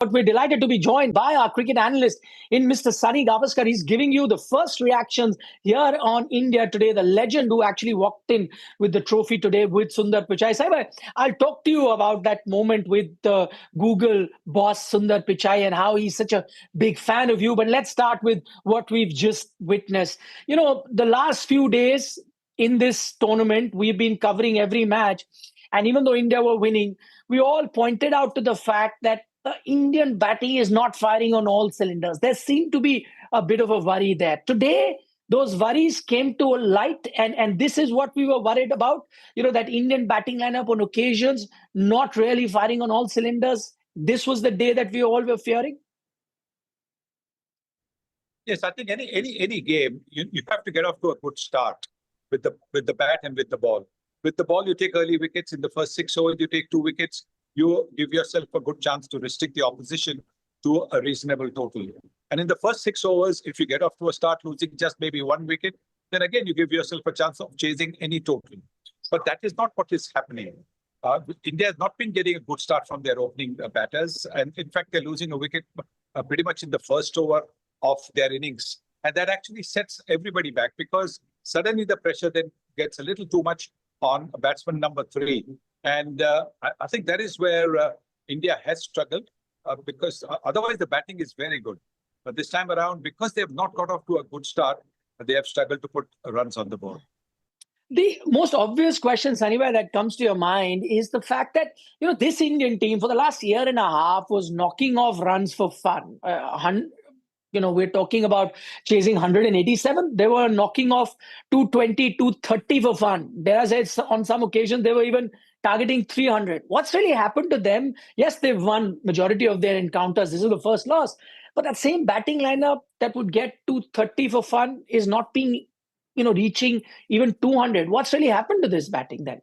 But we're delighted to be joined by our cricket analyst in Mr. Sunil Gavaskar. He's giving you the first reactions here on India today, the legend who actually walked in with the trophy today with Sundar Pichai. Saiba, I'll talk to you about that moment with the Google boss Sundar Pichai and how he's such a big fan of you. But let's start with what we've just witnessed. You know, the last few days in this tournament, we've been covering every match. And even though India were winning, we all pointed out to the fact that the Indian batting is not firing on all cylinders. There seemed to be a bit of a worry there. Today, those worries came to light, and this is what we were worried about. You know, that Indian batting lineup on occasions not really firing on all cylinders. This was the day that we all were fearing. Yes, I think any game, you have to get off to a good start with the bat and with the ball. With the ball, you take early wickets. In the first 6 overs, you take 2 wickets. You give yourself a good chance to restrict the opposition to a reasonable total. And in the first 6 overs, if you get off to a start losing just maybe 1 wicket, then again, you give yourself a chance of chasing any total. But that is not what is happening. India has not been getting a good start from their opening batters. And in fact, they're losing a wicket pretty much in the first over of their innings. And that actually sets everybody back because suddenly the pressure then gets a little too much on batsman number 3. And I think that is where India has struggled because otherwise the batting is very good. But this time around, because they have not got off to a good start, they have struggled to put runs on the board. The most obvious question, Saniva, that comes to your mind is the fact that, you know, this Indian team for the last year and a half was knocking off runs for fun. You know, we're talking about chasing 187. They were knocking off 220, 230 for fun. There is, on some occasions, they were even targeting 300. What's really happened to them? Yes, they've won majority of their encounters. This is the first loss. But that same batting lineup that would get 230 for fun is not being, you know, reaching even 200. What's really happened to this batting then?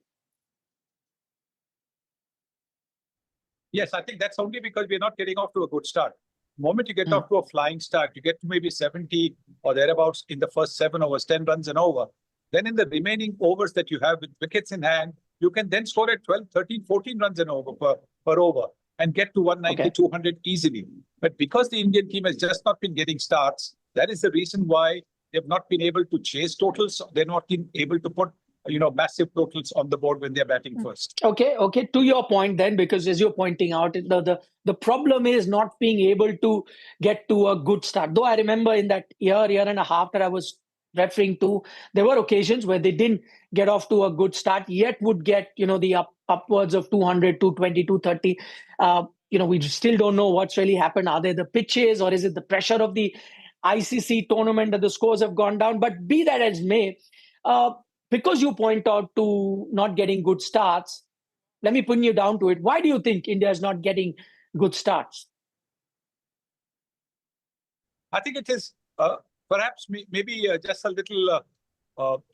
Yes, I think that's only because we're not getting off to a good start. The moment you get off to a flying start, you get to maybe 70 or thereabouts in the first 7 overs, 10 runs and over. Then in the remaining overs that you have with wickets in hand, you can then score at 12, 13, 14 runs and over per over and get to 190, 200 easily. But because the Indian team has just not been getting starts, that is the reason why they've not been able to chase totals. They're not been able to put, you know, massive totals on the board when they're batting first. Okay. To your point then, because as you're pointing out, the problem is not being able to get to a good start. Though I remember in that year and a half that I was referring to, there were occasions where they didn't get off to a good start, yet would get, you know, the upwards of 200, 220, 230. You know, we still don't know what's really happened. Are they the pitches or is it the pressure of the ICC tournament that the scores have gone down? But be that as may, because you point out to not getting good starts, let me pin you down to it. Why do you think India is not getting good starts? I think it is perhaps maybe just a little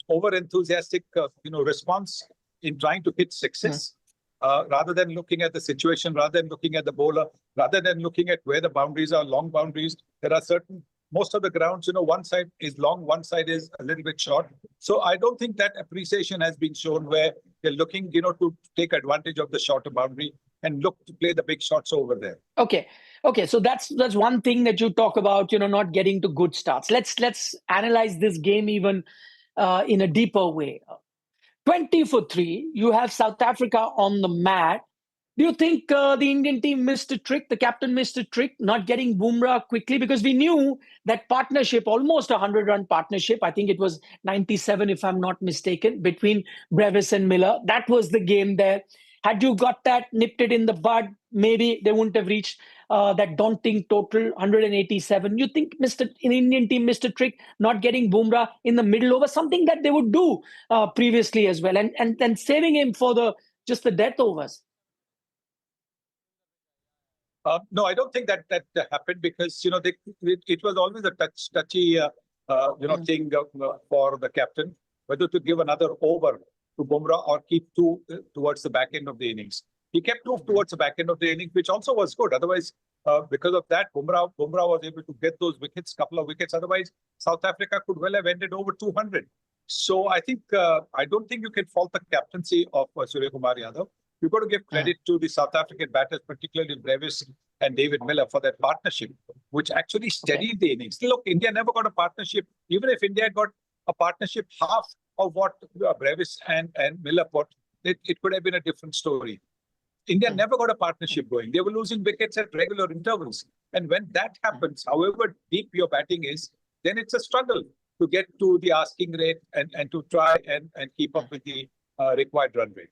over-enthusiastic, you know, response in trying to hit sixes rather than looking at the situation, rather than looking at the bowler, rather than looking at where the boundaries are, long boundaries. There are most of the grounds, you know, one side is long, one side is a little bit short. So I don't think that appreciation has been shown where they're looking, you know, to take advantage of the shorter boundary and look to play the big shots over there. Okay. So that's one thing that you talk about, you know, not getting to good starts. Let's analyze this game even in a deeper way. 20 for 3, you have South Africa on the mat. Do you think the Indian team missed a trick? The captain missed a trick, not getting Bumrah quickly? Because we knew that partnership, almost a 100-run partnership, I think it was 97 if I'm not mistaken, between Brevis and Miller. That was the game there. Had you got that, nipped it in the bud, maybe they wouldn't have reached that daunting total, 187. You think an Indian team missed a trick, not getting Bumrah in the middle over, something that they would do previously as well, and saving him for just the death overs? No, I don't think that happened because, you know, it was always a touchy, you know, thing for the captain, whether to give another over to Bumrah or keep 2 towards the back end of the innings. He kept 2 towards the back end of the innings, which also was good. Otherwise, because of that, Bumrah was able to get those wickets, couple of wickets. Otherwise, South Africa could well have ended over 200. So I think, I don't think you can fault the captaincy of Surya Yadav. You've got to give credit to the South African batters, particularly Brevis and David Miller for that partnership, which actually steadied the innings. Look, India never got a partnership. Even if India got a partnership half of what Brevis and Miller put, it could have been a different story. India never got a partnership going. They were losing wickets at regular intervals. And when that happens, however deep your batting is, then it's a struggle to get to the asking rate and to try and keep up with the required run rate.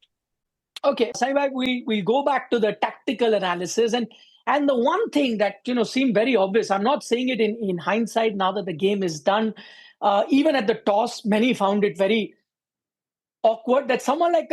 Okay, Saibhai, we'll go back to the tactical analysis. And the one thing that, seemed very obvious, I'm not saying it in hindsight now that the game is done, even at the toss, many found it very awkward that someone like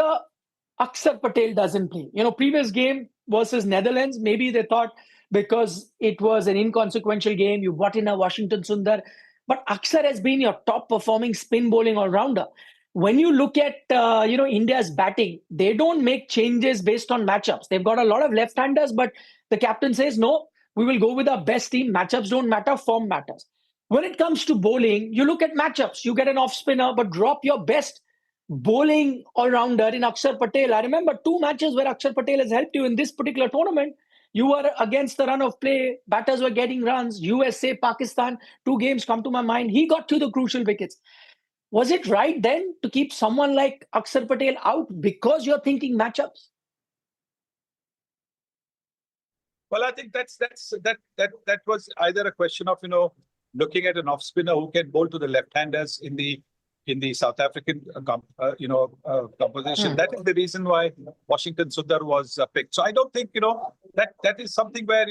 Akshar Patel doesn't play. Previous game versus Netherlands, maybe they thought because it was an inconsequential game, you brought in a Washington Sundar. But Akshar has been your top performing spin bowling all-rounder. When you look at, India's batting, they don't make changes based on matchups. They've got a lot of left-handers, but the captain says, no, we will go with our best team. Matchups don't matter, form matters. When it comes to bowling, you look at matchups. You get an off-spinner, but drop your best bowling all-rounder in Akshar Patel. I remember 2 matches where Akshar Patel has helped you in this particular tournament. You were against the run of play. Batters were getting runs. USA, Pakistan, 2 games come to my mind. He got to the crucial wickets. Was it right then to keep someone like Akshar Patel out because you're thinking matchups? Well, I think that was either a question of looking at an off spinner who can bowl to the left-handers in the South African composition. That is the reason why Washington Sundar was picked. So I don't think that is something where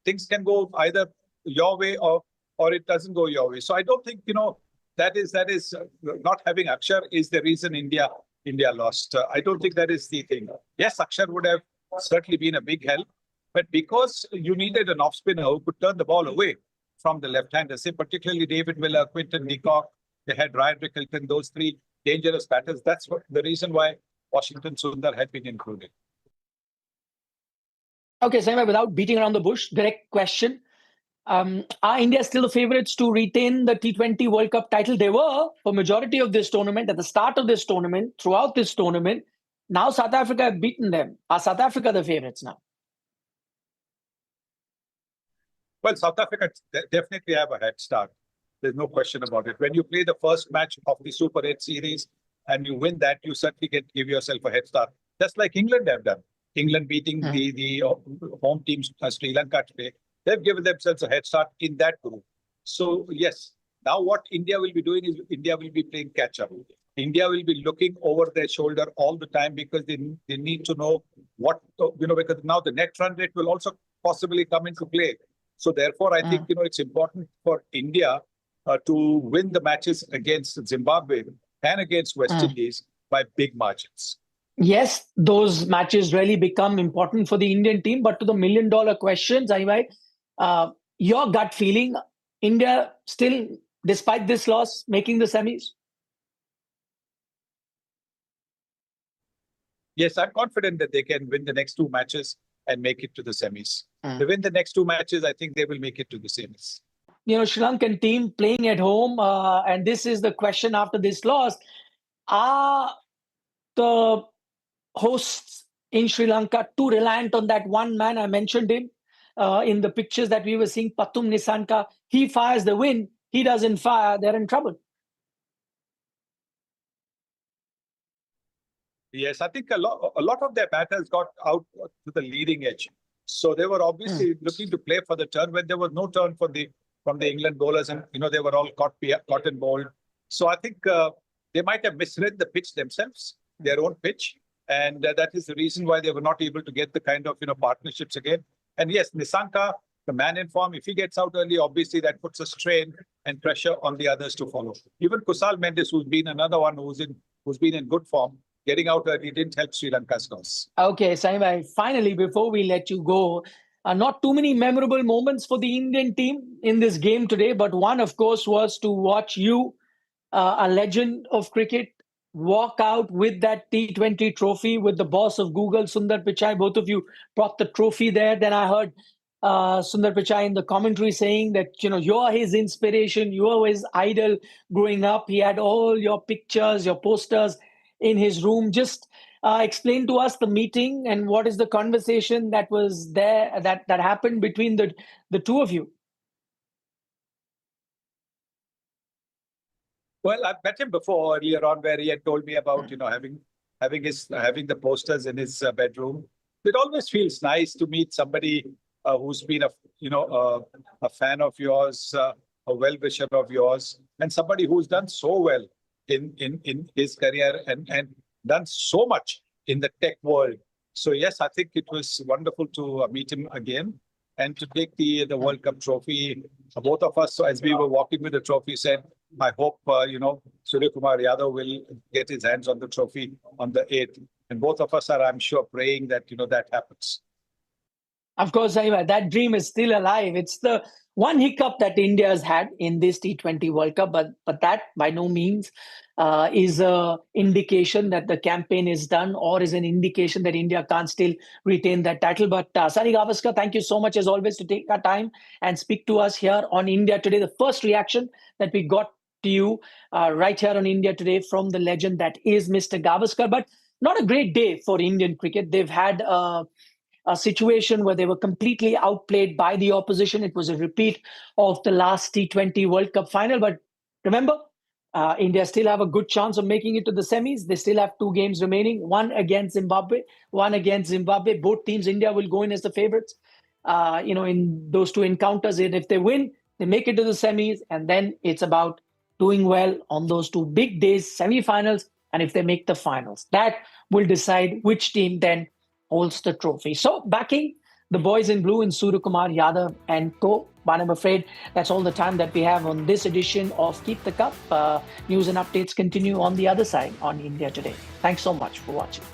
things can go either your way or it doesn't go your way. So I don't think that is not having Akshar is the reason India lost. I don't think that is the thing. Yes, Akshar would have certainly been a big help, but because you needed an off spinner who could turn the ball away from the left-hander, say particularly David Miller, Quinton de Kock, they had Ryan Rickelton, those 3 dangerous batters. That's the reason why Washington Sundar had been included. Okay, Saima, without beating around the bush, direct question. Are India still the favourites to retain the T20 World Cup title? They were for majority of this tournament, at the start of this tournament, throughout this tournament. Now South Africa have beaten them. Are South Africa the favourites now? Well, South Africa definitely have a head start. There's no question about it. When you play the first match of the Super 8 series and you win that, you certainly can give yourself a head start. Just like England have done. England beating the home teams, Sri Lanka today. They've given themselves a head start in that group. So, yes, now what India will be doing is India will be playing catch-up. India will be looking over their shoulder all the time because they need to know what, because now the net run rate will also possibly come into play. So, therefore, I think, it's important for India to win the matches against Zimbabwe and against West Indies by big margins. Yes, those matches really become important for the Indian team. But to the million-dollar questions, your gut feeling, India still, despite this loss, making the semis? Yes, I'm confident that they can win the next 2 matches and make it to the semis. They win the next 2 matches, I think they will make it to the semis. Sri Lankan team playing at home, and this is the question after this loss. Are the hosts in Sri Lanka too reliant on that one man? I mentioned him in the pictures that we were seeing, Pathum Nissanka. He fires the win. He doesn't fire. They're in trouble. Yes, I think a lot of their batters got out to the leading edge. So they were obviously looking to play for the turn when there was no turn from the England bowlers, and they were all caught and bowled. So I think they might have misread the pitch themselves, their own pitch, and that is the reason why they were not able to get the kind of partnerships again. And yes, Nissanka, the man in form, if he gets out early, obviously that puts a strain and pressure on the others to follow. Even Kusal Mendes, who's been another one who's been in good form, getting out early didn't help Sri Lanka's cause. Okay, Saima, finally, before we let you go, not too many memorable moments for the Indian team in this game today, but one, of course, was to watch you, a legend of cricket, walk out with that T20 trophy with the boss of Google, Sundar Pichai. Both of you brought the trophy there. Then I heard Sundar Pichai in the commentary saying that, you're his inspiration, you are his idol growing up. He had all your pictures, your posters in his room. Just explain to us the meeting and what is the conversation that was there that happened between the two of you? Well, I've met him before earlier on, where he had told me about having the posters in his bedroom. It always feels nice to meet somebody who's been a fan of yours, a well-wisher of yours, and somebody who's done so well in his career and done so much in the tech world. So yes, I think it was wonderful to meet him again and to take the World Cup trophy. Both of us, so as we were walking with the trophy, said, I hope, Surya Kumar Yadav will get his hands on the trophy on the 8th. And both of us are, I'm sure, praying that, that happens. Of course, that dream is still alive. It's the one hiccup that India has had in this T20 World Cup, but that by no means is an indication that the campaign is done or is an indication that India can't still retain that title. But Sunil Gavaskar, thank you so much as always to take our time and speak to us here on India Today. The first reaction that we got to you right here on India Today from the legend that is Mr. Gavaskar. But not a great day for Indian cricket. They've had a situation where they were completely outplayed by the opposition. It was a repeat of the last T20 World Cup final. But remember, India still have a good chance of making it to the semis. They still have 2 games remaining, one against Zimbabwe, one against Zimbabwe. Both teams, India will go in as the favorites, in those 2 encounters. And if they win, they make it to the semis. And then it's about doing well on those 2 big days, semi-finals. And if they make the finals, that will decide which team then holds the trophy. So backing the boys in blue in Surya Kumar Yadav and co. But I'm afraid that's all the time that we have on this edition of Keep the Cup. News and updates continue on the other side on India Today. Thanks so much for watching.